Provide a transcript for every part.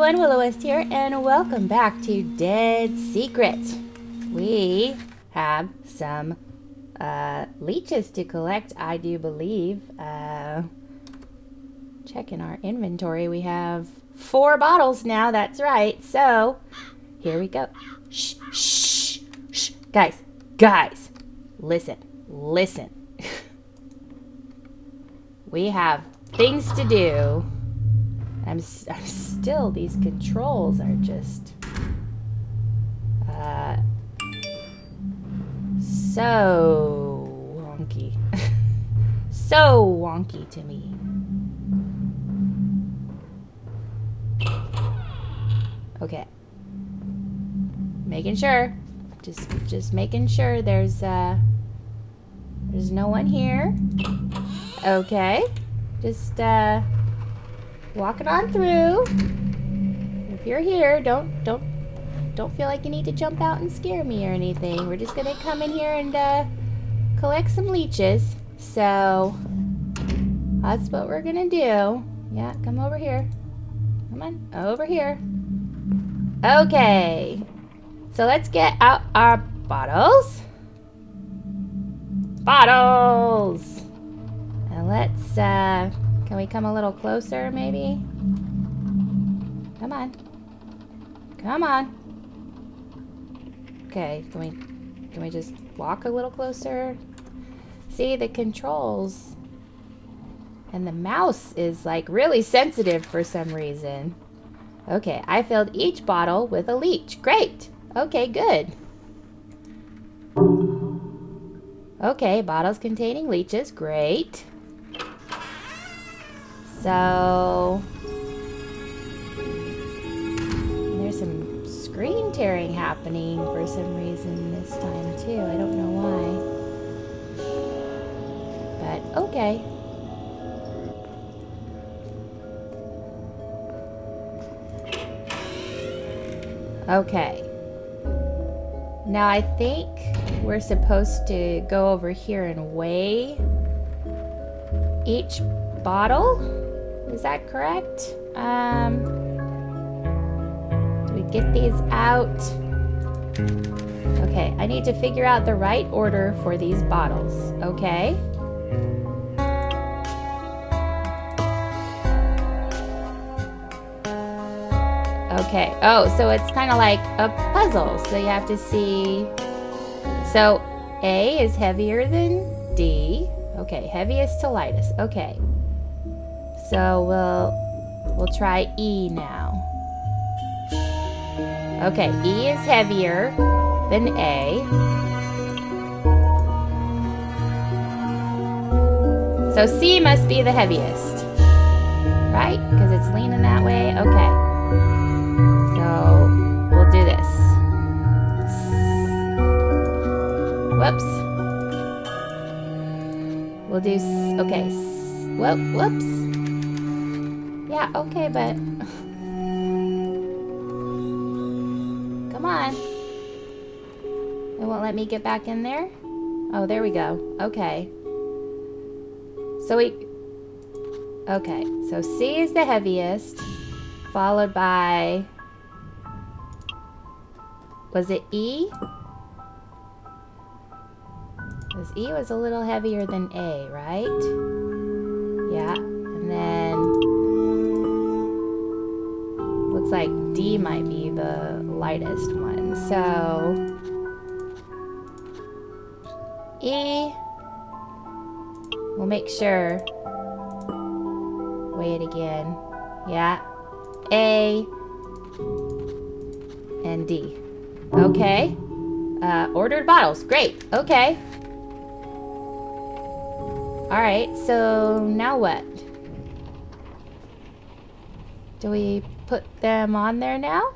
everyone, Will-O-Wisp here, and welcome back to Dead Secret. We have some leeches to collect, I do believe. Checking our inventory, we have 4 bottles now, that's right. So, here we go. Shh, shh, shh. Guys, listen. We have things to do. I'm still, these controls are just so wonky. So wonky to me. Okay. Making sure. Just making sure there's no one here. Okay. Just walking on through. If you're here, don't feel like you need to jump out and scare me or anything. We're just gonna come in here and collect some leeches. So that's what we're gonna do. Yeah, come over here. Come on, over here. Okay. So let's get out our bottles. And let's can we come a little closer, maybe? Come on. Okay, can we just walk a little closer? See, the controls and the mouse is like really sensitive for some reason. Okay, I filled each bottle with a leech. Great. Okay, good. Okay, bottles containing leeches. Great. So, there's some screen tearing happening for some reason this time too. I don't know why. But okay. Okay. Now I think we're supposed to go over here and weigh each bottle. Is that correct? Do we get these out? Okay, I need to figure out the right order for these bottles. Okay. Okay. Oh, so it's kind of like a puzzle. So you have to see. So A is heavier than D. Okay, heaviest to lightest. Okay. So we'll try E now. Okay, E is heavier than A. So C must be the heaviest. Right? Because it's leaning that way. Okay. So we'll do this. Whoops. We'll do, okay. Whoops. Yeah, okay, but come on. It won't let me get back in there? Oh, there we go. Okay. So okay, so C is the heaviest, followed by, was it E? Because E was a little heavier than A, right? Yeah, and then looks like D might be the lightest one. So E, we'll make sure. Weigh it again. Yeah. A and D. Okay. Ordered bottles. Great. Okay. Alright, so now what? Do we put them on there now?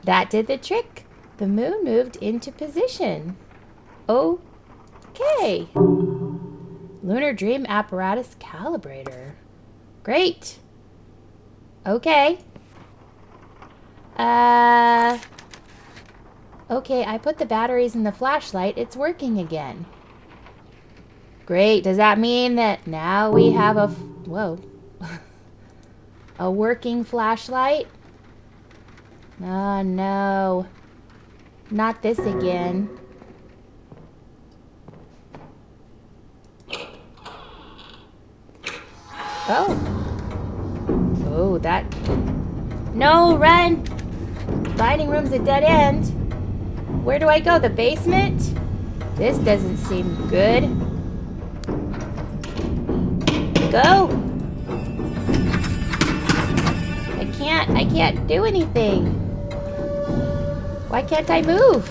That did the trick. The moon moved into position. Okay. Lunar Dream Apparatus Calibrator. Great. Okay. Okay, I put the batteries in the flashlight. It's working again. Great. Does that mean that now we have a... Whoa. A working flashlight? Oh, no. Not this again. Oh. Oh, that... No, run! Dining room's a dead end. Where do I go? The basement? This doesn't seem good. Go! I can't do anything. Why can't I move?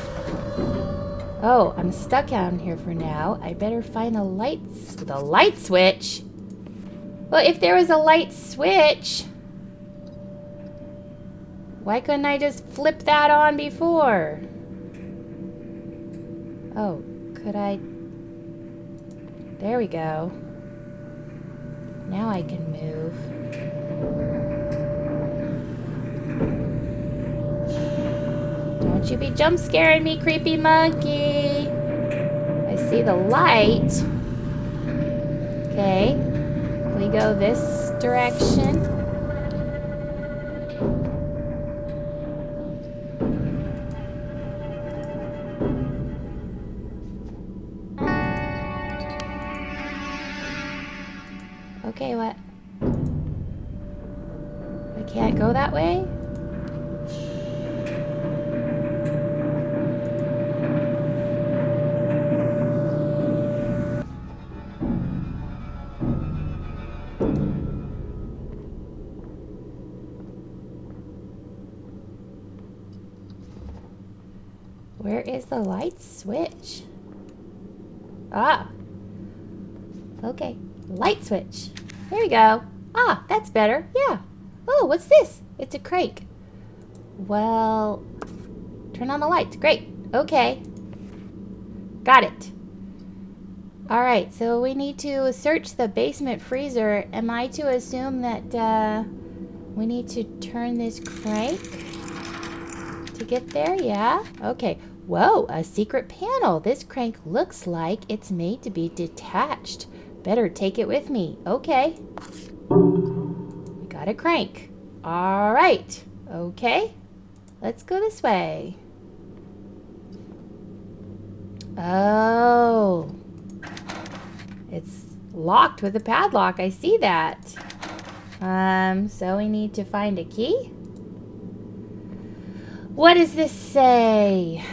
Oh, I'm stuck down here for now. I better find the light switch. Well, if there was a light switch, why couldn't I just flip that on before? Oh, could I? There we go. Now I can move. Don't you be jump scaring me, creepy monkey. I see the light. Okay. We go this direction. Okay, what? I can't go that way? Where is the light switch? Ah. Okay. Light switch. There we go. Ah, that's better. Yeah. Oh, what's this? It's a crank. Well, turn on the lights. Great. Okay. Got it. All right, so we need to search the basement freezer. Am I to assume that we need to turn this crank to get there? Yeah. Okay. Whoa, a secret panel. This crank looks like it's made to be detached. Better take it with me. Okay. We got a crank. All right. Okay. Let's go this way. Oh. It's locked with a padlock. I see that. So we need to find a key. What does this say?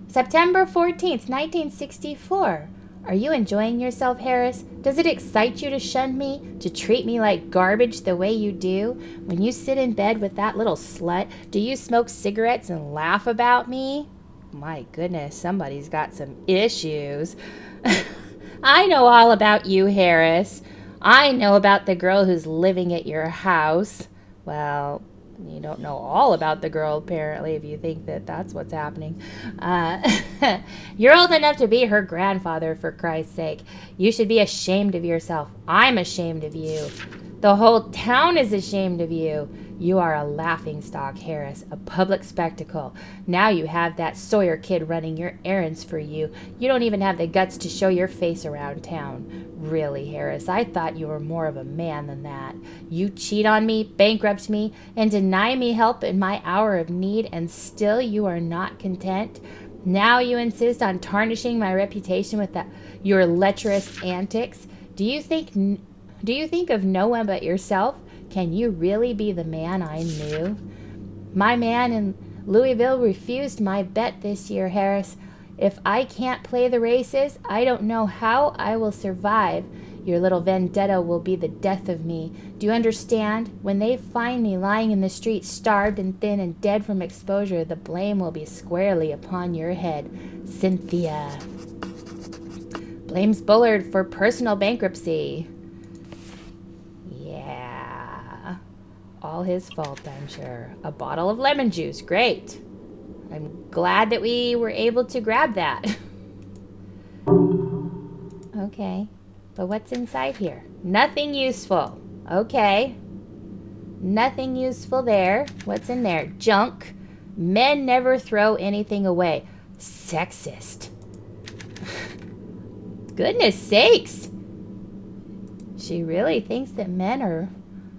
September 14th, 1964. Are you enjoying yourself, Harris? Does it excite you to shun me, to treat me like garbage the way you do? When you sit in bed with that little slut, do you smoke cigarettes and laugh about me? My goodness, somebody's got some issues. I know all about you, Harris. I know about the girl who's living at your house. Well, you don't know all about the girl, apparently, if you think that that's what's happening. You're old enough to be her grandfather, for Christ's sake. You should be ashamed of yourself. I'm ashamed of you. The whole town is ashamed of you. You are a laughingstock, Harris, a public spectacle. Now you have that Sawyer kid running your errands for you. You don't even have the guts to show your face around town. Really, Harris, I thought you were more of a man than that. You cheat on me, bankrupt me, and deny me help in my hour of need, and still you are not content? Now you insist on tarnishing my reputation with your lecherous antics? Do you think of no one but yourself? Can you really be the man I knew? My man in Louisville refused my bet this year, Harris. If I can't play the races, I don't know how I will survive. Your little vendetta will be the death of me. Do you understand? When they find me lying in the street, starved and thin and dead from exposure, the blame will be squarely upon your head. Cynthia. Blames Bullard for personal bankruptcy. Yeah. All his fault, I'm sure. A bottle of lemon juice. Great. I'm glad that we were able to grab that. Okay. But what's inside here? Nothing useful. Okay. Nothing useful there. What's in there? Junk. Men never throw anything away. Sexist. Goodness sakes. She really thinks that men are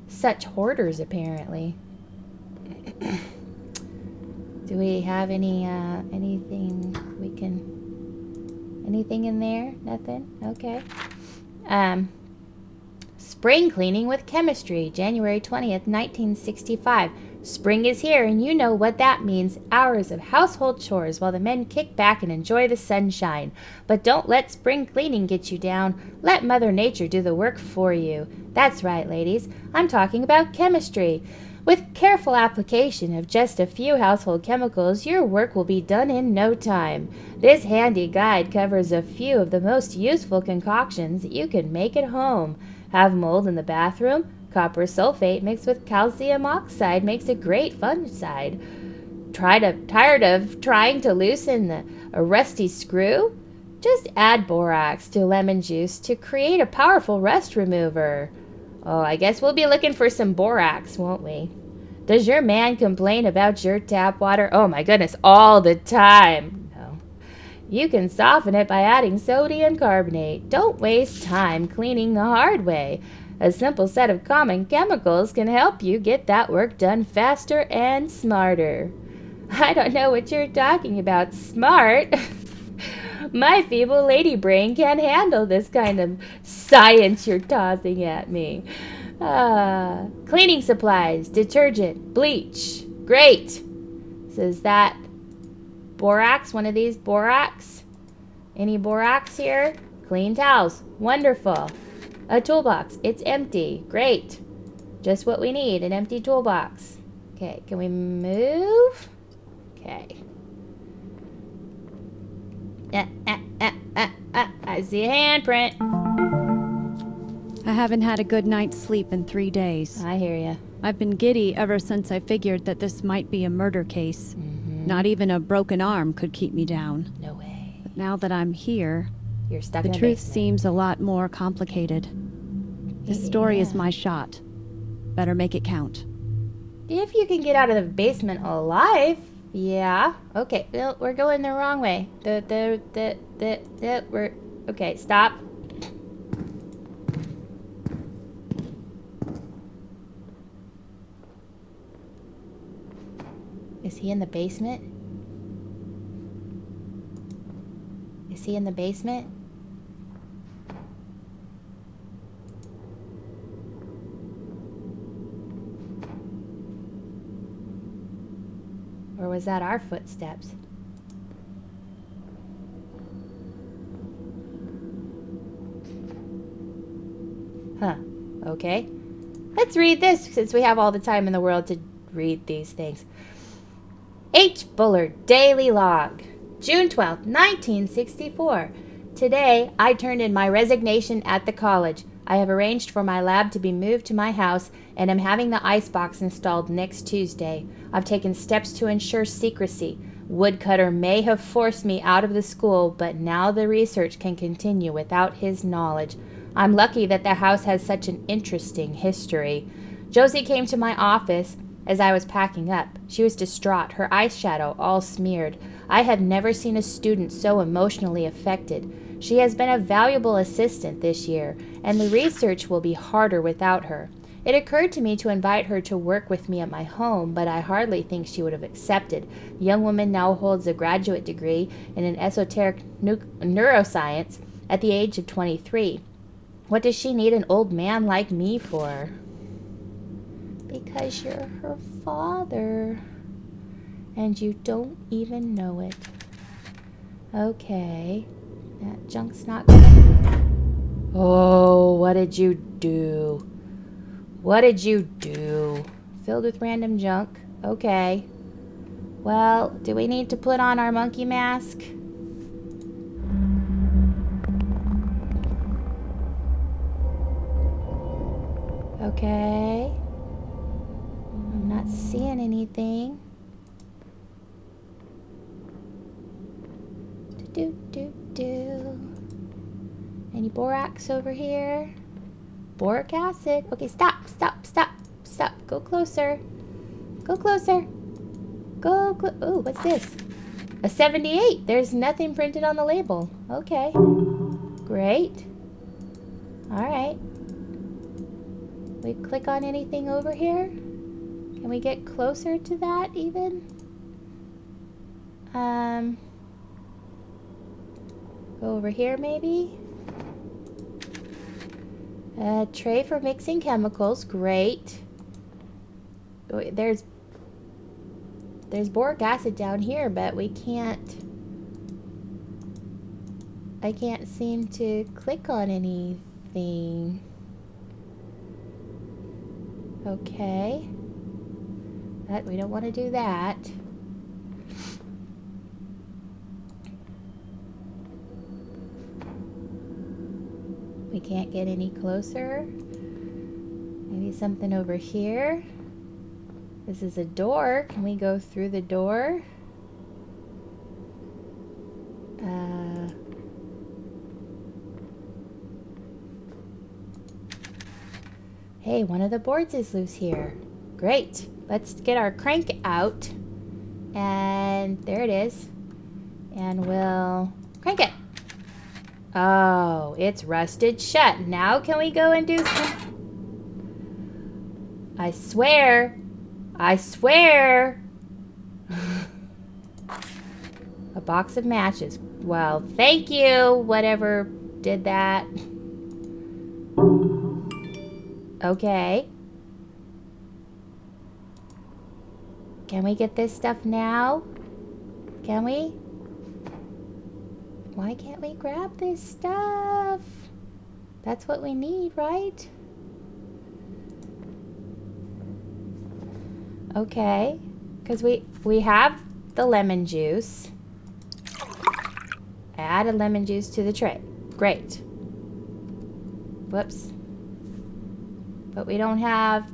such hoarders, apparently. Do we have anything we can... Anything in there? Nothing? Okay. Spring cleaning with chemistry, January 20th, 1965. Spring is here, and you know what that means. Hours of household chores while the men kick back and enjoy the sunshine. But don't let spring cleaning get you down. Let Mother Nature do the work for you. That's right, ladies. I'm talking about chemistry. With careful application of just a few household chemicals, your work will be done in no time. This handy guide covers a few of the most useful concoctions that you can make at home. Have mold in the bathroom? Copper sulfate mixed with calcium oxide makes a great fungicide. Tired of trying to loosen a rusty screw? Just add borax to lemon juice to create a powerful rust remover. Oh, I guess we'll be looking for some borax, won't we? Does your man complain about your tap water? Oh my goodness, all the time. No. You can soften it by adding sodium carbonate. Don't waste time cleaning the hard way. A simple set of common chemicals can help you get that work done faster and smarter. I don't know what you're talking about, smart. My feeble lady brain can't handle this kind of science you're tossing at me. Cleaning supplies, detergent, bleach. Great. So is that borax? One of these borax? Any borax here? Clean towels. Wonderful. A toolbox. It's empty. Great. Just what we need. An empty toolbox. Okay, can we move? Okay. I see a handprint. I haven't had a good night's sleep in 3 days. I hear ya. I've been giddy ever since I figured that this might be a murder case. Not even a broken arm could keep me down. No way. But now that I'm here, You're stuck the in the truth basement. seems a lot more complicated. This story is my shot. Better make it count. If you can get out of the basement alive, yeah. Okay, well, we're going the wrong way. We're... Okay, stop. Is he in the basement? Is he in the basement? Or was that our footsteps? Huh. Okay. Let's read this since we have all the time in the world to read these things. H. Bullard Daily Log, June 12th, 1964. Today, I turned in my resignation at the college. I have arranged for my lab to be moved to my house and am having the icebox installed next Tuesday. I've taken steps to ensure secrecy. Woodcutter may have forced me out of the school, but now the research can continue without his knowledge. I'm lucky that the house has such an interesting history. Josie came to my office as I was packing up. She was distraught, her eyeshadow all smeared. I have never seen a student so emotionally affected. She has been a valuable assistant this year, and the research will be harder without her. It occurred to me to invite her to work with me at my home, but I hardly think she would have accepted. The young woman now holds a graduate degree in an esoteric neuroscience at the age of 23. What does she need an old man like me for? Because you're her father, and you don't even know it. Okay, that junk's not gonna... Oh, what did you do? What did you do? Filled with random junk? Okay. Well, do we need to put on our monkey mask? Okay. I'm not seeing anything. Do. Any borax over here? Boric acid. Okay, stop. Go closer. Go closer. Go. Ooh, what's this? A 78. There's nothing printed on the label. Okay. Great. Alright. We click on anything over here? Can we get closer to that even? Go over here maybe? A tray for mixing chemicals. Great. There's boric acid down here, but we can't... I can't seem to click on anything. Okay. We don't want to do that. We can't get any closer. Maybe something over here. This is a door. Can we go through the door? Hey, one of the boards is loose here. Great. Let's get our crank out. And there it is. And we'll crank it. Oh, it's rusted shut. Now can we go and do some... I swear. I swear. A box of matches. Well, thank you, whatever did that. Okay. Can we get this stuff now? Can we? Why can't we grab this stuff? That's what we need, right? Okay. Because we have the lemon juice. Add a lemon juice to the tray. Great. Whoops. But we don't have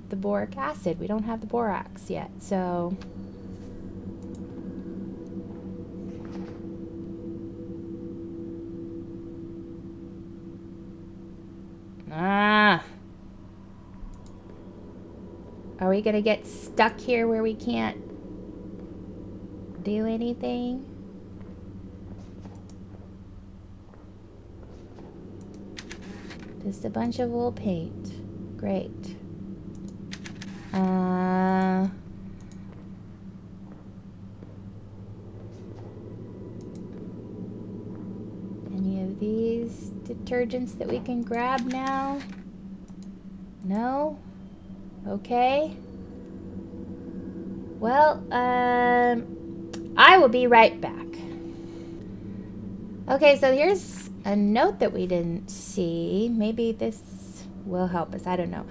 the boric acid. We don't have the borax yet, so... Are we gonna get stuck here where we can't do anything? Just a bunch of wool paint. Great. Any of these detergents that we can grab now? No? Okay. Well, I will be right back. Okay, so here's a note that we didn't see. Maybe this will help us. I don't know.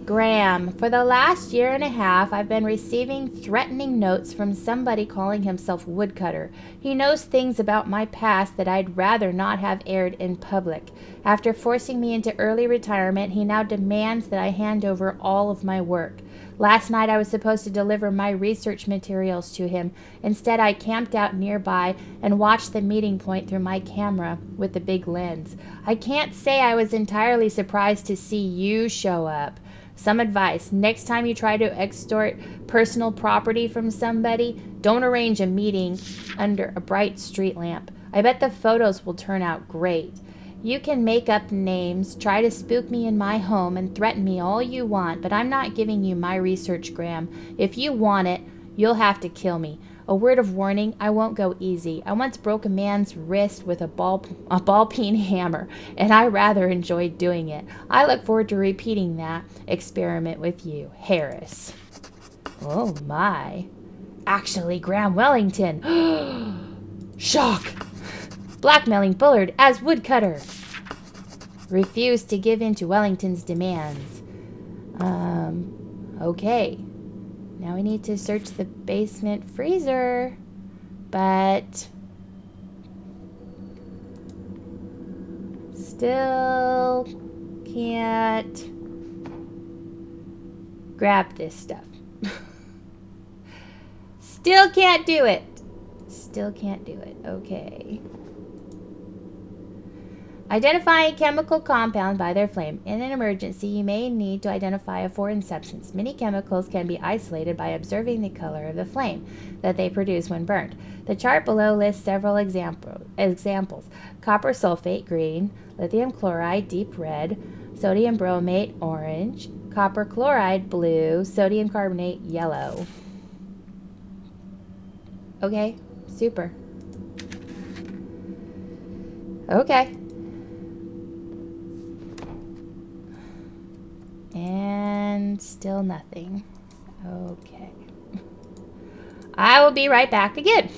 Graham, for the last year and a half, I've been receiving threatening notes from somebody calling himself Woodcutter. He knows things about my past that I'd rather not have aired in public. After forcing me into early retirement, he now demands that I hand over all of my work. Last night I was supposed to deliver my research materials to him. Instead, I camped out nearby and watched the meeting point through my camera with the big lens. I can't say I was entirely surprised to see you show up. Some advice: next time you try to extort personal property from somebody, don't arrange a meeting under a bright street lamp. I bet the photos will turn out great. You can make up names, try to spook me in my home, and threaten me all you want, but I'm not giving you my research, Graham. If you want it, you'll have to kill me. A word of warning, I won't go easy. I once broke a man's wrist with a ball-peen hammer, and I rather enjoyed doing it. I look forward to repeating that experiment with you, Harris. Oh my. Actually, Graham Wellington. Shock. Blackmailing Bullard as Woodcutter. Refused to give in to Wellington's demands. Okay. Now we need to search the basement freezer, but still can't grab this stuff. Still can't do it. Still can't do it. Okay. Identify a chemical compound by their flame. In an emergency, you may need to identify a foreign substance. Many chemicals can be isolated by observing the color of the flame that they produce when burned. The chart below lists several examples. Copper sulfate, green. Lithium chloride, deep red. Sodium bromate, orange. Copper chloride, blue. Sodium carbonate, yellow. Okay, super. Okay. And still nothing. Okay. I will be right back again.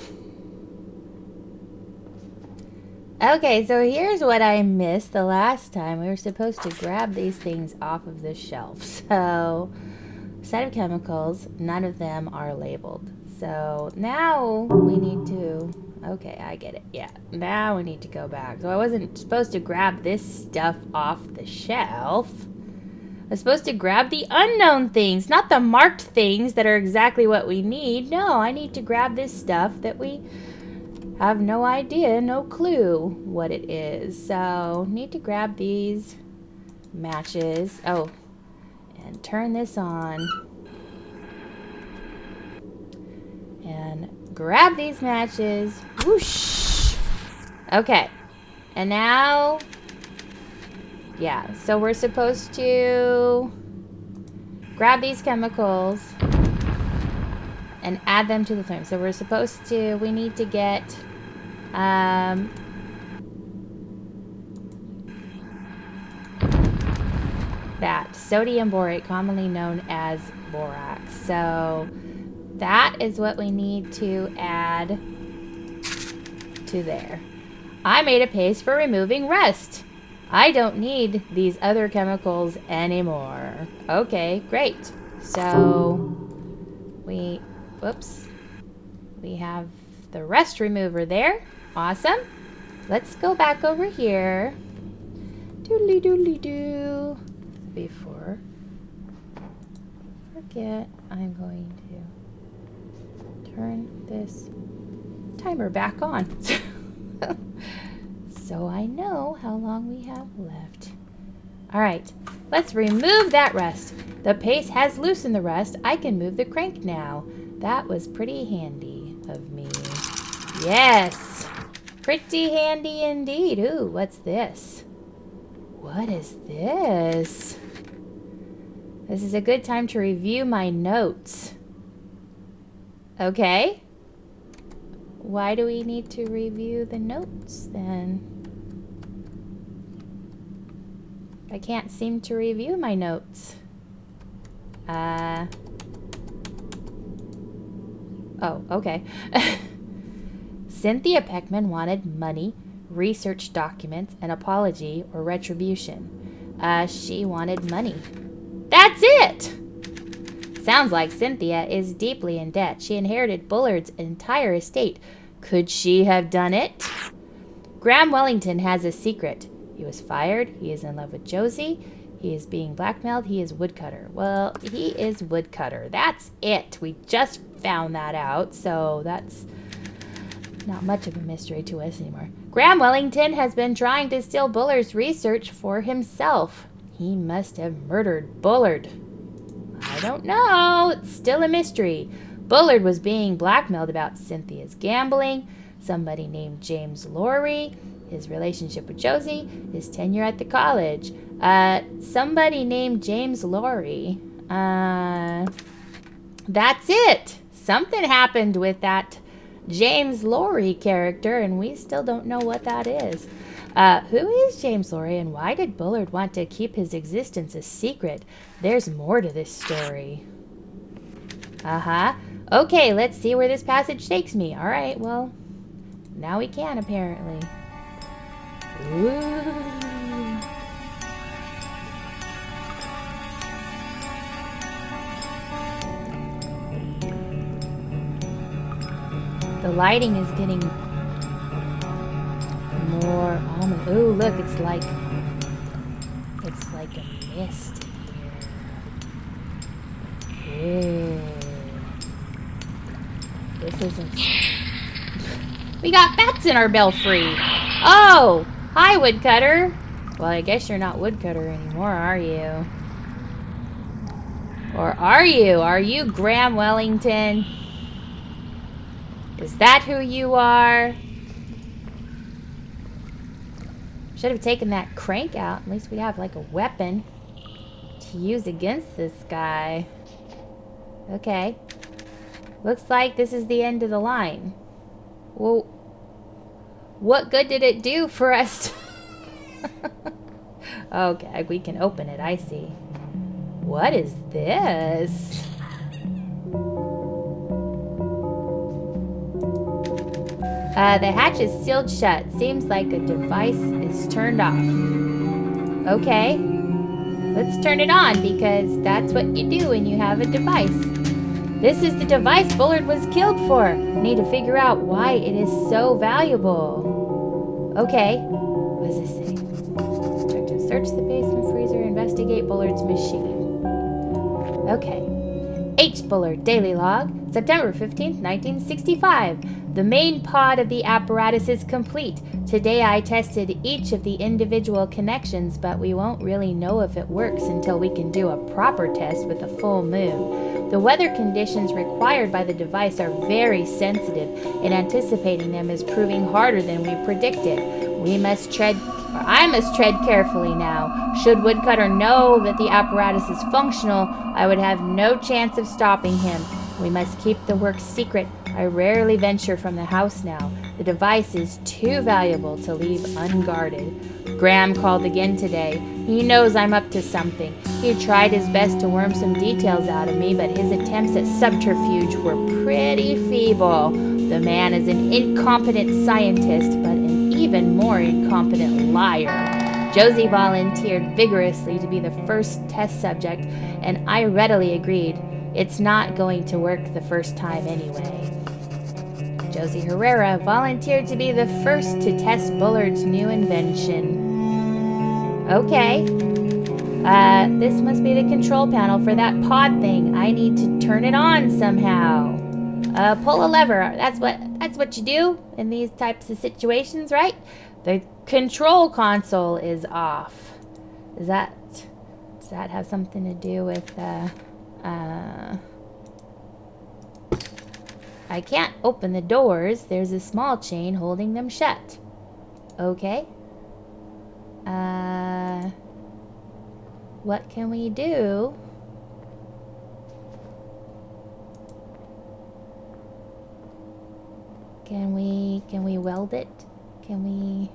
Okay, so here's what I missed the last time. We were supposed to grab these things off of the shelf. So, set of chemicals, none of them are labeled. So now we need to, okay, I get it. Yeah, now we need to go back. So I wasn't supposed to grab this stuff off the shelf. I was supposed to grab the unknown things, not the marked things that are exactly what we need. No, I need to grab this stuff that we have no idea, no clue what it is. So, need to grab these matches. Oh, and turn this on. And grab these matches. Whoosh! Okay. And now, yeah, so we're supposed to grab these chemicals and add them to the flame. So we're supposed to, we need to get that sodium borate, commonly known as borax. So that is what we need to add to there. I made a paste for removing rust. I don't need these other chemicals anymore. Okay, great. So we have the rust remover there. Awesome. Let's go back over here. Doodly doodly doo. Before I forget, I'm going to turn this timer back on. So I know how long we have left. All right, let's remove that rust. The paste has loosened the rust. I can move the crank now. That was pretty handy of me. Yes, pretty handy indeed. Ooh, what's this? What is this? This is a good time to review my notes. Okay. Why do we need to review the notes then? I can't seem to review my notes. Oh, okay. Cynthia Peckmon wanted money, research documents, an apology, or retribution. She wanted money. That's it! Sounds like Cynthia is deeply in debt. She inherited Bullard's entire estate. Could she have done it? Graham Wellington has a secret. He was fired. He is in love with Josie. He is being blackmailed. He is woodcutter. Well, he is woodcutter. That's it. We just found that out, so that's not much of a mystery to us anymore. Graham Wellington has been trying to steal Bullard's research for himself. He must have murdered Bullard. I don't know. It's still a mystery. Bullard was being blackmailed about Cynthia's gambling, somebody named James Lorry, his relationship with Josie, his tenure at the college. Somebody named James Lorry. That's it. Something happened with that James Lorry character, and we still don't know what that is. Who is James Lorry, and why did Bullard want to keep his existence a secret? There's more to this story. Okay, let's see where this passage takes me. All right, well, now we can, apparently. Ooh. The lighting is getting more almond. Ooh, look, it's like a mist here. Ooh. This isn't. We got bats in our belfry. Oh, Hi, woodcutter. Well, I guess you're not woodcutter anymore, are you? Or are you? Are you Graham Wellington? Is that who you are? Should have taken that crank out. At least we have like a weapon to use against this guy. Okay. Looks like this is the end of the line. Well, what good did it do for us? Okay, we can open it. I see. What is this? The hatch is sealed shut. Seems like a device is turned off. Okay. Let's turn it on because that's what you do when you have a device. This is the device Bullard was killed for. Need to figure out why it is so valuable. Okay. What does this say? Detective, search the basement freezer. Investigate Bullard's machine. Okay. H. Bullard Daily Log, September 15th, 1965. The main pod of the apparatus is complete. Today I tested each of the individual connections, but we won't really know if it works until we can do a proper test with a full moon. The weather conditions required by the device are very sensitive, and anticipating them is proving harder than we predicted. I must tread carefully now. Should Woodcutter know that the apparatus is functional, I would have no chance of stopping him. We must keep the work secret. I rarely venture from the house now. The device is too valuable to leave unguarded. Graham called again today. He knows I'm up to something. He tried his best to worm some details out of me, but his attempts at subterfuge were pretty feeble. The man is an incompetent scientist, but an even more incompetent liar. Josie volunteered vigorously to be the first test subject, and I readily agreed. It's not going to work the first time anyway. Josie Herrera volunteered to be the first to test Bullard's new invention. Okay. This must be the control panel for that pod thing. I need to turn it on somehow. Pull a lever. That's what you do in these types of situations, right? The control console is off. Does that have something to do with I can't open the doors. There's a small chain holding them shut. Okay. What can we do? Can we weld it? Can we...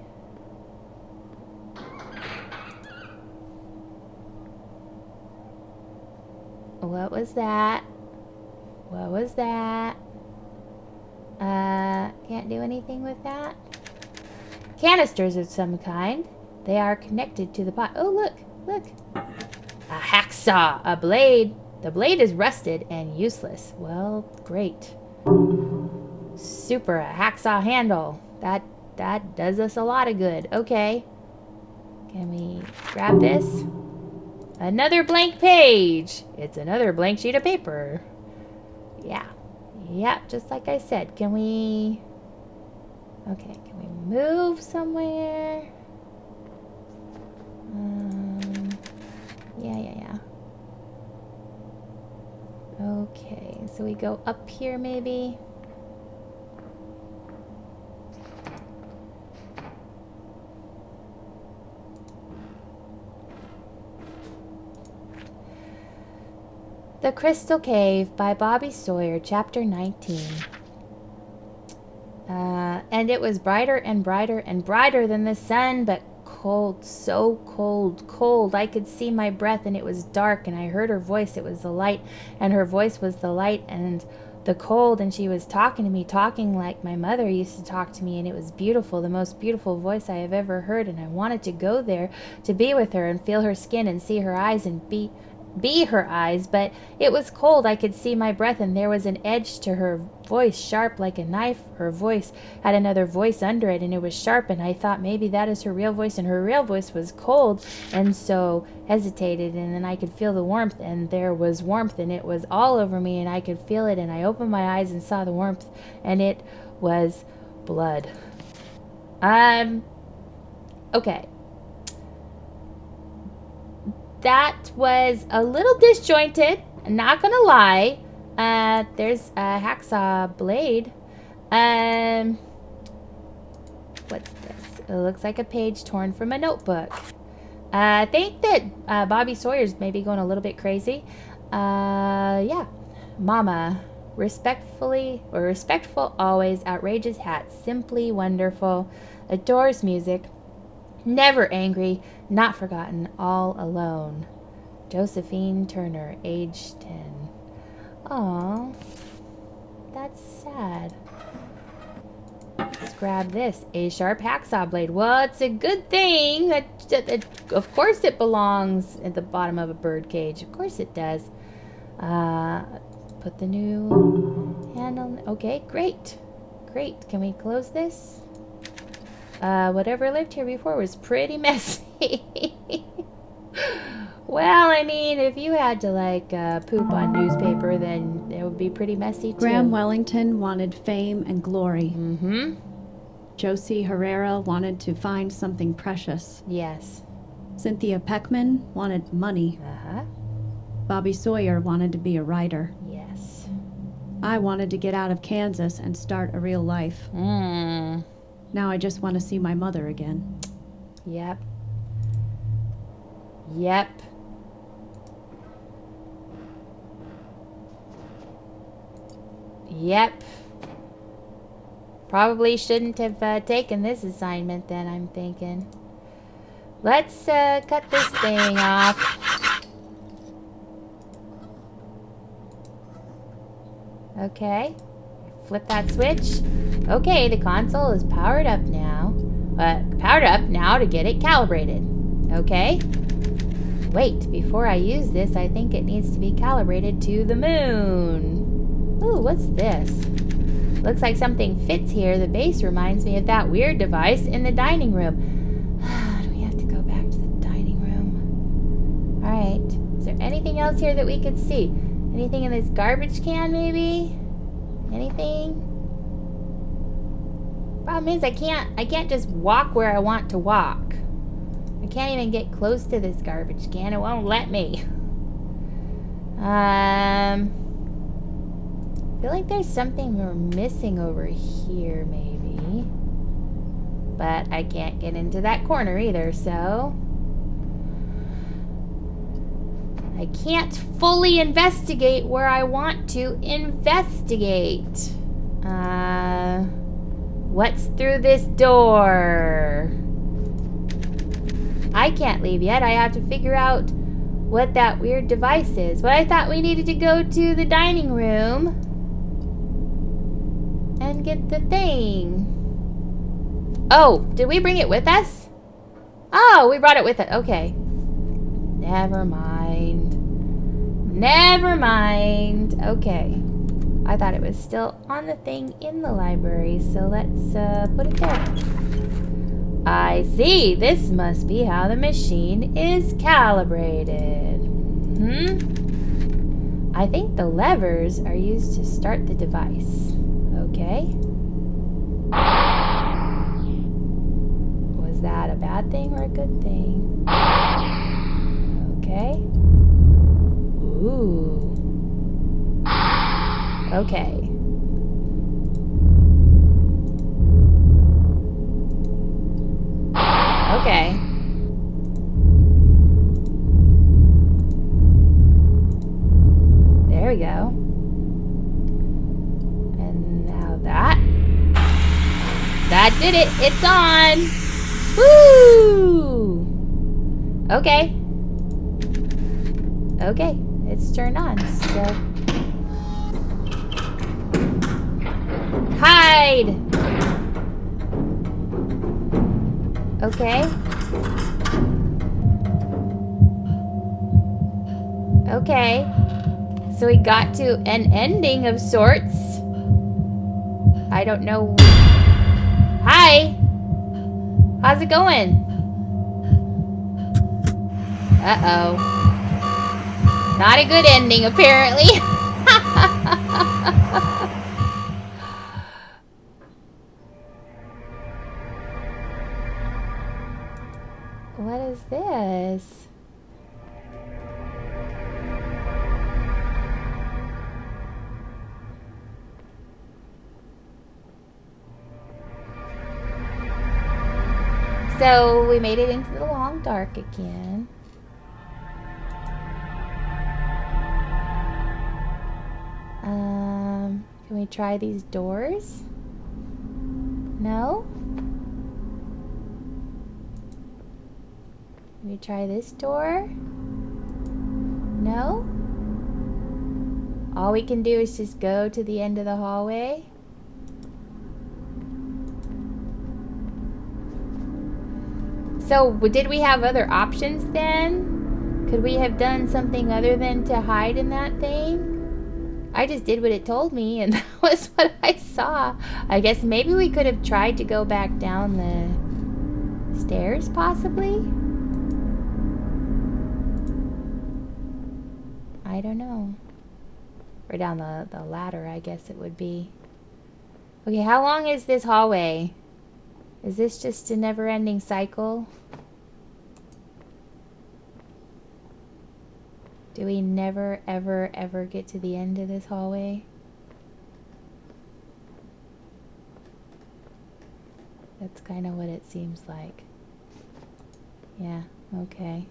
What was that? What was that? Can't do anything with that. Canisters of some kind. They are connected to the pot. Oh, look. A hacksaw, a blade. The blade is rusted and useless. Well, great. Super, a hacksaw handle. That does us a lot of good. Okay. Can we grab this? Another blank page. It's another blank sheet of paper. Yeah. Yeah, just like I said. Can we... Okay, can we move somewhere? Yeah. Okay, so we go up here maybe? The Crystal Cave by Bobby Sawyer, Chapter 19. And it was brighter and brighter and brighter than the sun, but cold, so cold, cold. I could see my breath, and it was dark, and I heard her voice. It was the light, and her voice was the light and the cold, and she was talking to me, talking like my mother used to talk to me, and it was beautiful, the most beautiful voice I have ever heard, and I wanted to go there to be with her and feel her skin and see her eyes and be her eyes, but it was cold. I could see my breath, and there was an edge to her voice, sharp like a knife. Her voice had another voice under it, and it was sharp, and I thought maybe that is her real voice, and her real voice was cold, and so hesitated, and then I could feel the warmth, and there was warmth, and it was all over me, and I could feel it, and I opened my eyes and saw the warmth, and it was blood. Okay. That was a little disjointed. Not gonna lie. There's a hacksaw blade. What's this? It looks like a page torn from a notebook. I think that Bobby Sawyer's maybe going a little bit crazy. Yeah. Mama, respectful always, outrageous hat, simply wonderful, adores music, never angry, not forgotten, all alone. Josephine Turner, age 10. Aw, that's sad. Let's grab this. A sharp hacksaw blade. Well, it's a good thing that of course it belongs at the bottom of a bird cage. Of course it does. Put the new handle. Okay, great. Great. Can we close this? Whatever lived here before was pretty messy. Well, I mean, if you had to, like, poop on newspaper, then it would be pretty messy, too. Graham Wellington wanted fame and glory. Mm-hmm. Josie Herrera wanted to find something precious. Yes. Cynthia Peckmon wanted money. Uh-huh. Bobby Sawyer wanted to be a writer. Yes. I wanted to get out of Kansas and start a real life. Mm. Now I just want to see my mother again. Yep. Yep. Yep. Probably shouldn't have taken this assignment then, I'm thinking. Let's cut this thing off. Okay. Flip that switch. Okay, the console is powered up now. Powered up now to get it calibrated. Okay. Wait, before I use this, I think it needs to be calibrated to the moon. Ooh, what's this? Looks like something fits here. The base reminds me of that weird device in the dining room. Do we have to go back to the dining room? Alright. Is there anything else here that we could see? Anything in this garbage can, maybe? Anything? Problem is, I can't just walk where I want to walk. I can't even get close to this garbage can. It won't let me. I feel like there's something we're missing over here, maybe. But I can't get into that corner either, so... I can't fully investigate where I want to investigate. What's through this door? I can't leave yet. I have to figure out what that weird device is. But I thought we needed to go to the dining room and get the thing. Oh, did we bring it with us? Oh, we brought it with us. Okay. Never mind. Never mind. Okay. I thought it was still on the thing in the library, so let's put it there. I see. This must be how the machine is calibrated. I think the levers are used to start the device. Okay. Was that a bad thing or a good thing? Okay. Ooh. Okay. Okay. There we go. And now that. That did it. It's on. Woo! Okay. Okay. It's turned on. So. Hide! Okay. Okay. So we got to an ending of sorts. I don't know. Hi! How's it going? Uh-oh. Not a good ending, apparently. What is this? So we made it into the long dark again. Can we try these doors? No? Can we try this door? No? All we can do is just go to the end of the hallway? So, did we have other options then? Could we have done something other than to hide in that thing? I just did what it told me, and that was what I saw. I guess maybe we could have tried to go back down the stairs, possibly? I don't know. Or down the ladder, I guess it would be. Okay, how long is this hallway? Is this just a never-ending cycle? Do we never, ever, ever get to the end of this hallway? That's kind of what it seems like. Yeah, okay.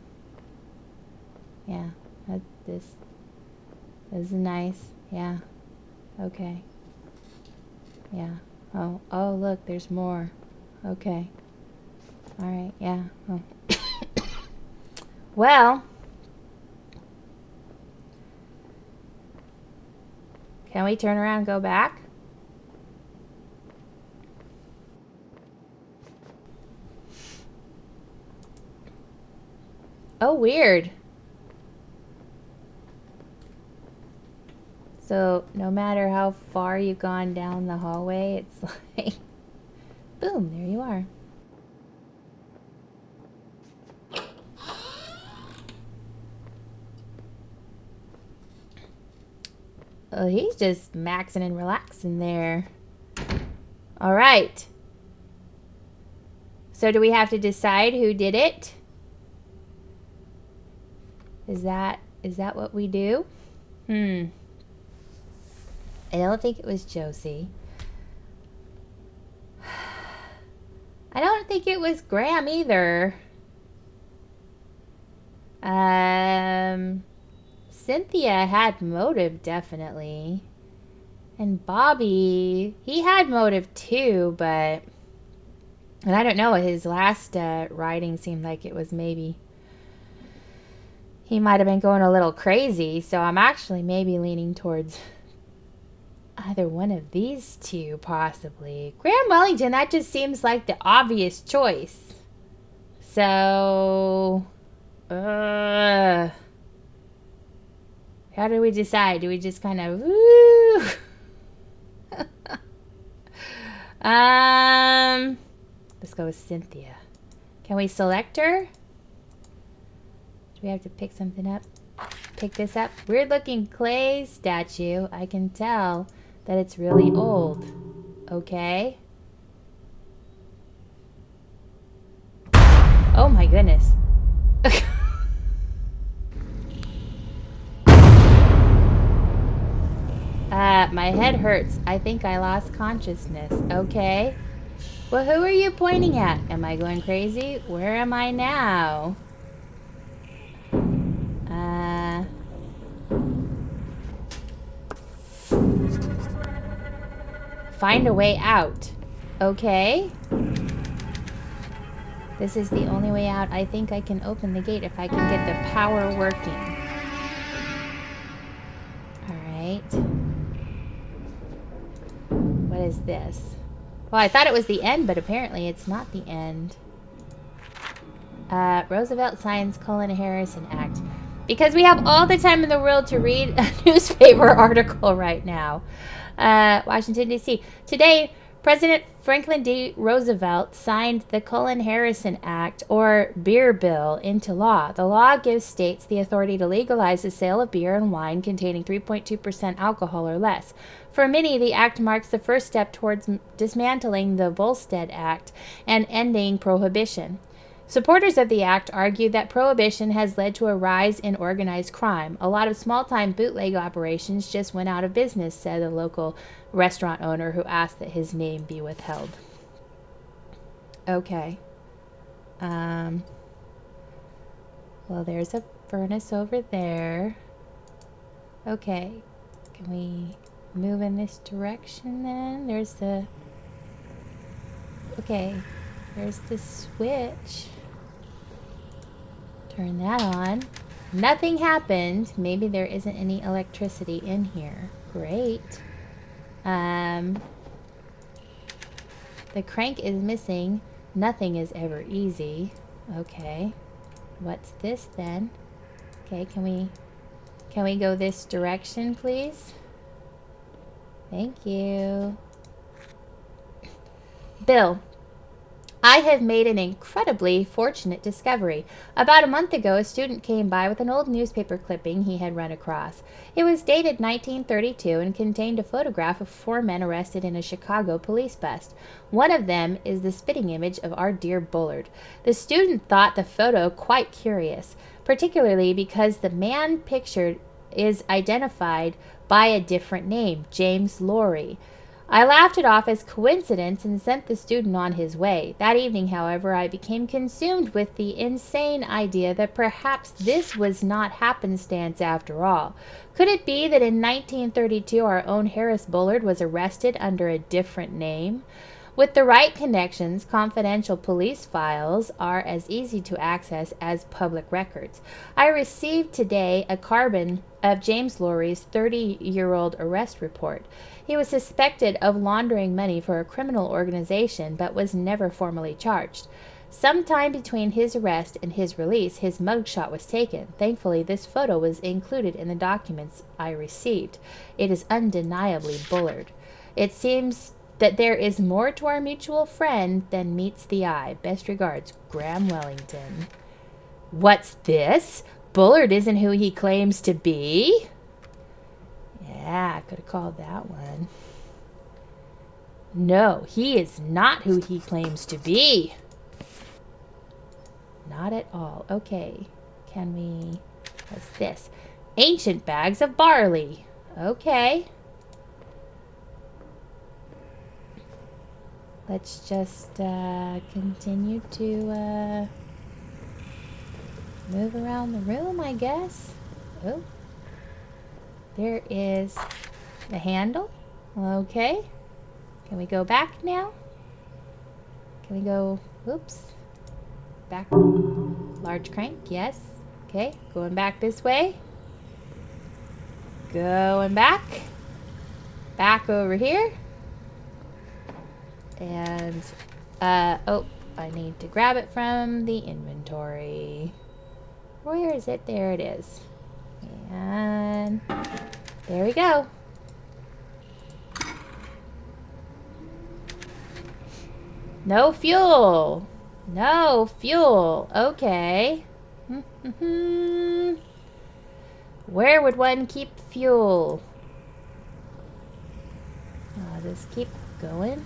Yeah, this is nice. Yeah, okay. Yeah. Oh, look, there's more. Okay. All right, yeah. Oh. Well, can we turn around and go back? Oh, weird. So, no matter how far you've gone down the hallway, it's like, boom, there you are. Oh, he's just maxing and relaxing there. All right. So do we have to decide who did it? Is that what we do? I don't think it was Josie. I don't think it was Graham either. Cynthia had motive, definitely. And Bobby, he had motive too, but... And I don't know, his last writing seemed like it was maybe... He might have been going a little crazy, so I'm actually maybe leaning towards either one of these two, possibly. Graham Wellington, that just seems like the obvious choice. So... How do we decide? Do we just kind of woo? Let's go with Cynthia. Can we select her? Do we have to pick something up? Pick this up. Weird looking clay statue. I can tell that it's really old. Okay. Oh my goodness. My head hurts. I think I lost consciousness. Okay. Well, who are you pointing at? Am I going crazy? Where am I now? Find a way out. Okay. This is the only way out. I think I can open the gate if I can get the power working. Alright. What is this? Well, I thought it was the end, but apparently it's not the end. Roosevelt signs Cullen Harrison Act. Because we have all the time in the world to read a newspaper article right now. Washington, D.C. Today, President Franklin D. Roosevelt signed the Cullen Harrison Act, or Beer Bill, into law. The law gives states the authority to legalize the sale of beer and wine containing 3.2% alcohol or less. For many, the act marks the first step towards dismantling the Volstead Act and ending prohibition. Supporters of the act argued that prohibition has led to a rise in organized crime. A lot of small-time bootleg operations just went out of business, said a local restaurant owner who asked that his name be withheld. Okay. Well, there's a furnace over there. Okay. Can we move in this direction then? There's the... Okay. There's the switch. Turn that on. Nothing happened. Maybe there isn't any electricity in here. Great. The crank is missing. Nothing is ever easy. Okay. What's this then? Okay, can we go this direction, please? Thank you. Bill. I have made an incredibly fortunate discovery. About a month ago, a student came by with an old newspaper clipping he had run across. It was dated 1932 and contained a photograph of 4 men arrested in a Chicago police bust. One of them is the spitting image of our dear Bullard. The student thought the photo quite curious, particularly because the man pictured is identified by a different name, James Lorry. I laughed it off as coincidence and sent the student on his way. That evening, however, I became consumed with the insane idea that perhaps this was not happenstance after all. Could it be that in 1932 our own Harris Bullard was arrested under a different name? With the right connections, confidential police files are as easy to access as public records. I received today a carbon of James Lorry's 30-year-old arrest report. He was suspected of laundering money for a criminal organization, but was never formally charged. Sometime between his arrest and his release, his mugshot was taken. Thankfully, this photo was included in the documents I received. It is undeniably Bullard. It seems that there is more to our mutual friend than meets the eye. Best regards, Graham Wellington. What's this? Bullard isn't who he claims to be? Yeah, I could have called that one. No, he is not who he claims to be. Not at all. Okay. Can we... What's this? Ancient bags of barley. Okay. Let's just continue to move around the room, I guess. Oh. There is the handle. Okay. Can we go back now? Can we go, oops, back? Large crank, yes. Okay, going back this way. Going back. Back over here. And, oh, I need to grab it from the inventory. Where is it? There it is. And there we go. No fuel. No fuel. Okay. Where would one keep fuel? I'll just keep going.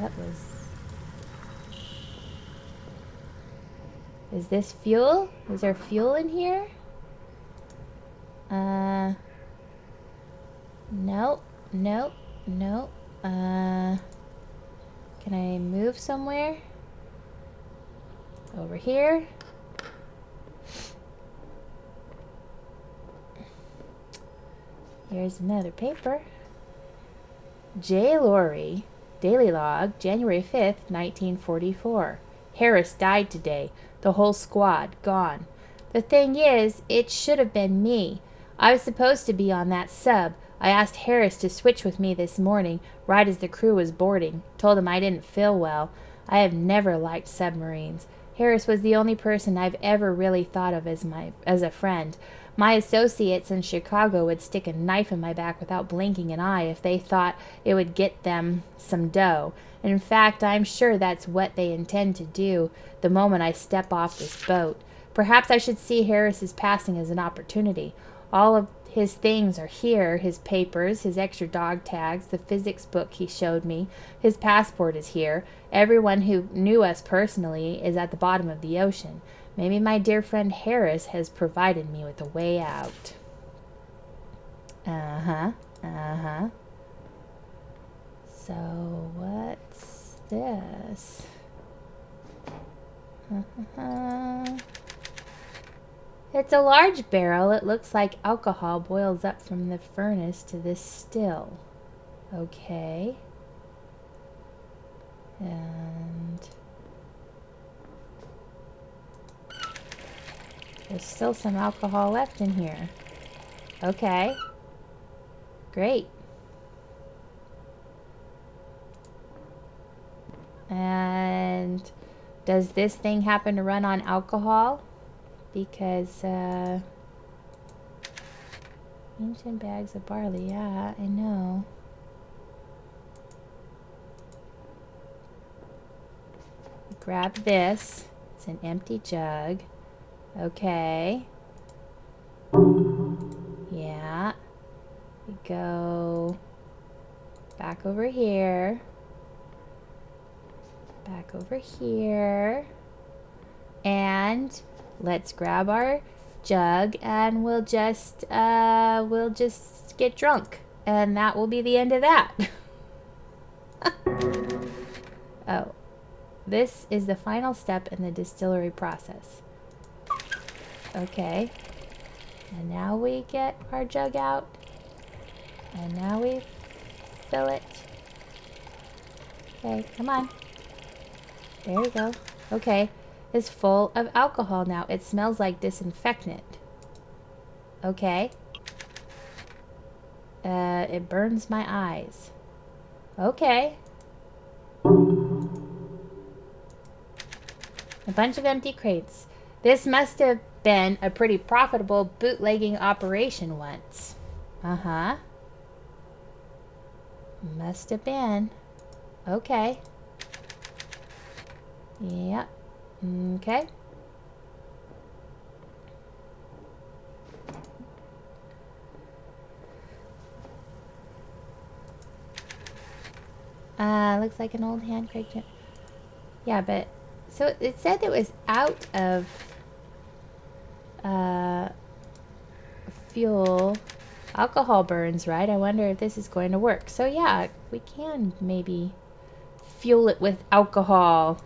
That was... Is this fuel? Is there fuel in here? Nope, nope, nope. Can I move somewhere? Over here? Here's another paper. J. Laurie, Daily Log, January 5th, 1944. Harris died today. The whole squad gone. The thing is, it should have been me. I was supposed to be on that sub. I asked Harris to switch with me this morning, right as the crew was boarding. Told him I didn't feel well. I have never liked submarines. Harris was the only person I've ever really thought of as a friend. My associates in Chicago would stick a knife in my back without blinking an eye if they thought it would get them some dough. In fact, I'm sure that's what they intend to do the moment I step off this boat. Perhaps I should see Harris's passing as an opportunity. All of his things are here. His papers, his extra dog tags, the physics book he showed me. His passport is here. Everyone who knew us personally is at the bottom of the ocean. Maybe my dear friend Harris has provided me with a way out. Uh-huh. Uh-huh. So, what's this? It's a large barrel. It looks like alcohol boils up from the furnace to this still. Okay. And there's still some alcohol left in here. Okay. Great. And does this thing happen to run on alcohol? Because, ancient bags of barley, yeah, I know. Grab this. It's an empty jug. Okay. Yeah. We go back over here. Back over here. And let's grab our jug and we'll just get drunk. And that will be the end of that. Oh. This is the final step in the distillery process. Okay. And now we get our jug out. And now we fill it. Okay, come on. There you go. Okay. It's full of alcohol now. It smells like disinfectant. Okay. It burns my eyes. Okay. A bunch of empty crates. This must have been a pretty profitable bootlegging operation once. Uh-huh. Must have been. Okay. Yep. Okay. Looks like an old hand crank. Yeah, but so it said it was out of fuel. Alcohol burns, right? I wonder if this is going to work. So yeah, we can maybe fuel it with alcohol.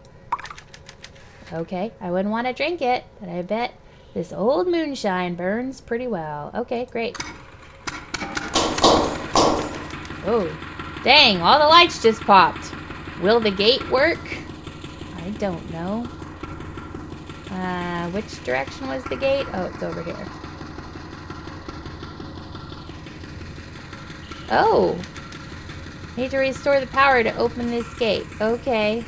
Okay, I wouldn't want to drink it, but I bet this old moonshine burns pretty well. Okay, great. Oh, dang, all the lights just popped. Will the gate work? I don't know. Which direction was the gate? Oh, it's over here. Oh! Need to restore the power to open this gate. Okay.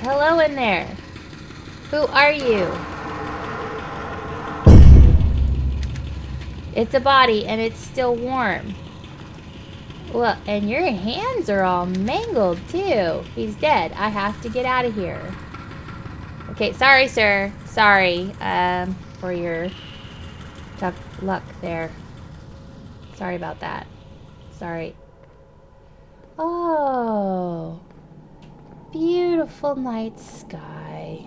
Hello in there. Who are you? It's a body and it's still warm. Well, and your hands are all mangled too. He's dead. I have to get out of here. Okay, sorry, sir. Sorry, for your tough luck there. Sorry about that. Sorry. Oh. Beautiful night sky.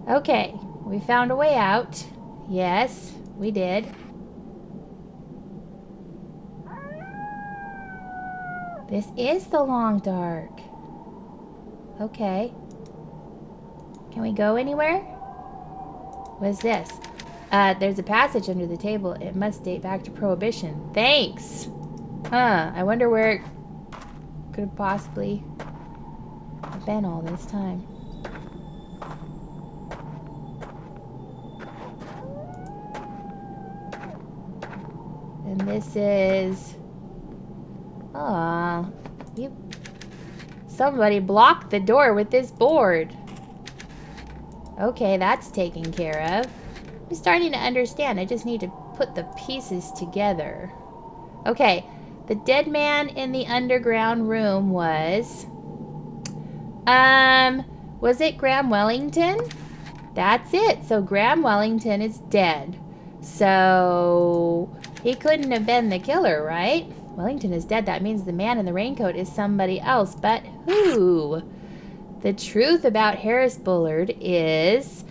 Okay, we found a way out. Yes, we did. This is the long dark. Okay. Can we go anywhere? What is this? There's a passage under the table. It must date back to Prohibition. Thanks! Huh, I wonder where it could have possibly been all this time. And this is... Aw, somebody blocked the door with this board. Okay, that's taken care of. I'm starting to understand. I just need to put the pieces together. Okay, the dead man in the underground room was... Was it Graham Wellington? That's it. So Graham Wellington is dead. So he couldn't have been the killer, right? Wellington is dead. That means the man in the raincoat is somebody else. But who? The truth about Harris Bullard is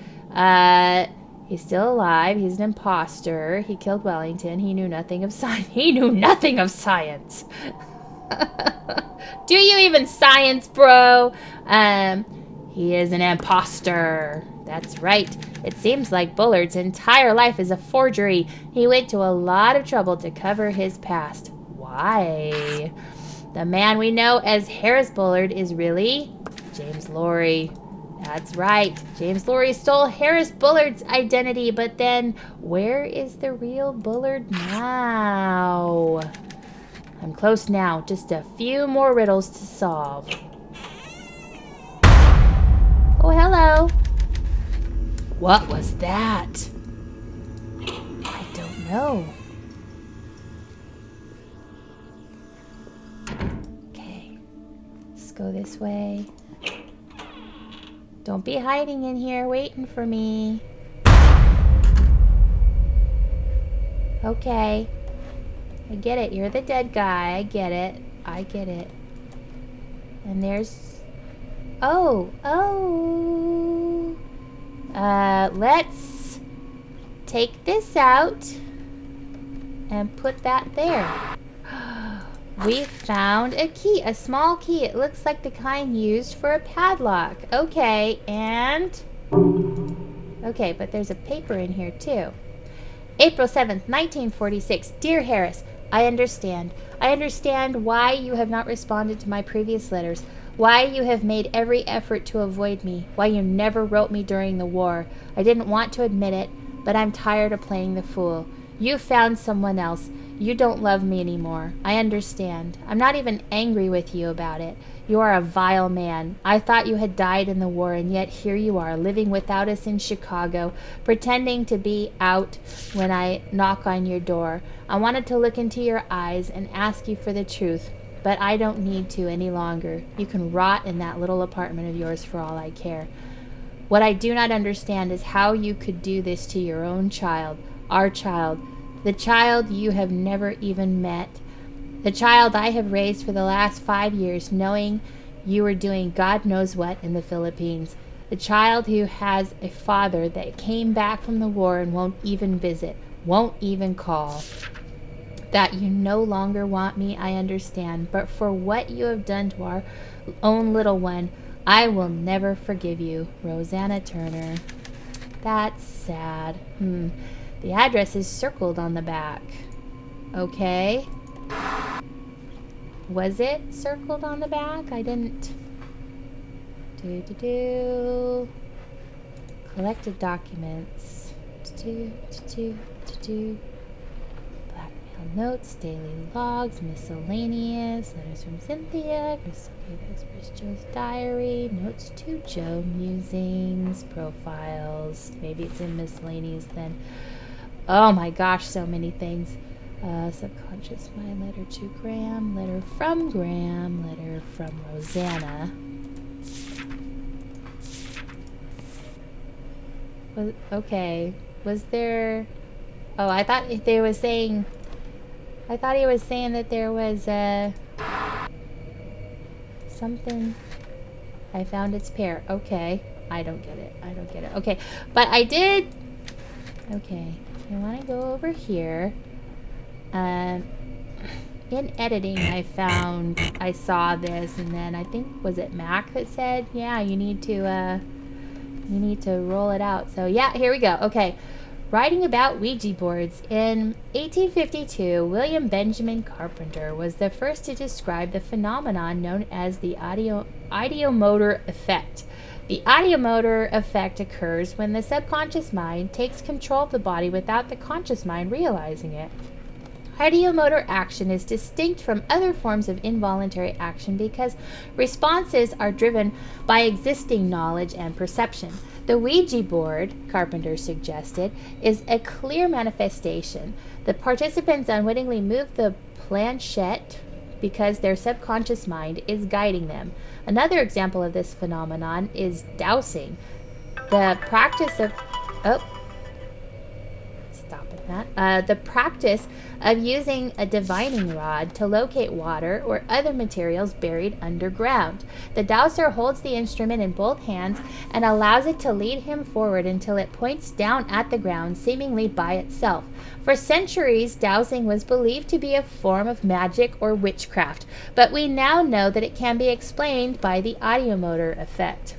he's still alive. He's an imposter. He killed Wellington. He knew nothing of science. He knew nothing of science. Do you even science, bro? He is an imposter. That's right. It seems like Bullard's entire life is a forgery. He went to a lot of trouble to cover his past. Why? The man we know as Harris Bullard is really James Lorry. That's right. James Lorry stole Harris Bullard's identity, but then where is the real Bullard now? I'm close now. Just a few more riddles to solve. Oh, hello. What was that? I don't know. Okay. Let's go this way. Don't be hiding in here waiting for me. Okay. I get it. You're the dead guy. I get it. I get it. And there's... Oh. Let's take this out and put that there. We found a key. A small key. It looks like the kind used for a padlock. Okay, and... Okay, but there's a paper in here, too. April 7th, 1946. Dear Harris, I understand. I understand why you have not responded to my previous letters, why you have made every effort to avoid me, why you never wrote me during the war. I didn't want to admit it, but I'm tired of playing the fool. You found someone else. You don't love me anymore. I understand. I'm not even angry with you about it. You are a vile man. I thought you had died in the war, and yet here you are, living without us in Chicago, pretending to be out when I knock on your door. I wanted to look into your eyes and ask you for the truth, but I don't need to any longer. You can rot in that little apartment of yours for all I care. What I do not understand is how you could do this to your own child, our child, the child you have never even met, the child I have raised for the last 5 years, knowing you are doing God knows what in the Philippines, the child who has a father that came back from the war and won't even visit, won't even call. That you no longer want me, I understand, but for what you have done to our own little one, I will never forgive you. Rosanna Turner. That's sad. The address is circled on the back. Okay. Was it circled on the back? I didn't. Collected documents. Blackmail notes, daily logs, miscellaneous, letters from Cynthia, Crystal Cave Express Joe's diary, notes to Joe, musings, profiles. Maybe it's in miscellaneous then. Oh my gosh, so many things. Subconscious mind, letter to Graham, letter from Rosanna. Okay, was there... Oh, I thought he was saying that there was something. I found its pair. Okay, I don't get it. Okay, but I did... Okay, I want to go over here. In editing, I saw this, and then I think, was it Mac that said, yeah, you need to roll it out. So yeah, here we go. Okay, writing about Ouija boards. In 1852, William Benjamin Carpenter was the first to describe the phenomenon known as the ideomotor effect. The ideomotor effect occurs when the subconscious mind takes control of the body without the conscious mind realizing it. Ideomotor action is distinct from other forms of involuntary action because responses are driven by existing knowledge and perception. The Ouija board, Carpenter suggested, is a clear manifestation. The participants unwittingly move the planchette because their subconscious mind is guiding them. Another example of this phenomenon is dowsing. The practice of the practice of using a divining rod to locate water or other materials buried underground. The dowser holds the instrument in both hands and allows it to lead him forward until it points down at the ground, seemingly by itself. For centuries, dowsing was believed to be a form of magic or witchcraft, but we now know that it can be explained by the ideomotor effect.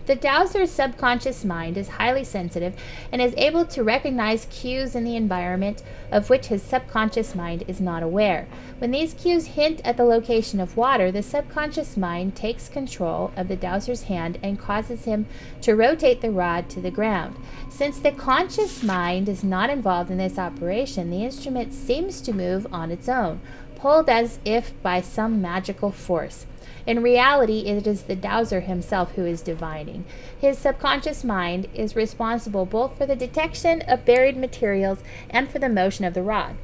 The dowser's subconscious mind is highly sensitive and is able to recognize cues in the environment of which his subconscious mind is not aware. When these cues hint at the location of water, the subconscious mind takes control of the dowser's hand and causes him to rotate the rod to the ground. Since the conscious mind is not involved in this operation, the instrument seems to move on its own, pulled as if by some magical force. In reality, it is the dowser himself who is divining. His subconscious mind is responsible both for the detection of buried materials and for the motion of the rod.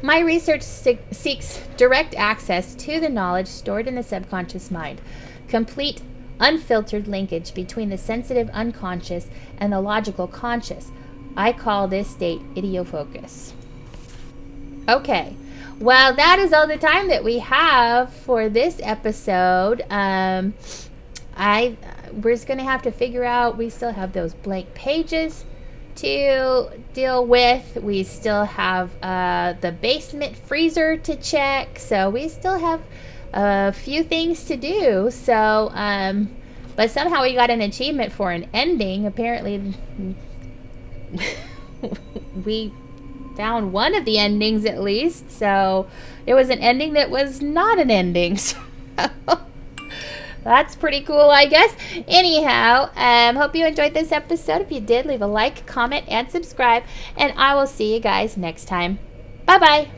My research seeks direct access to the knowledge stored in the subconscious mind, complete, unfiltered linkage between the sensitive unconscious and the logical conscious. I call this state ideofocus. Okay. Well, that is all the time that we have for this episode. We're just going to have to figure out, we still have those blank pages to deal with. We still have the basement freezer to check. So we still have a few things to do. So, but somehow we got an achievement for an ending. Apparently, we found one of the endings at least. So it was an ending that was not an ending. So that's pretty cool, I guess. Anyhow, hope you enjoyed this episode. If you did, leave a like, comment, and subscribe. And I will see you guys next time. Bye-bye.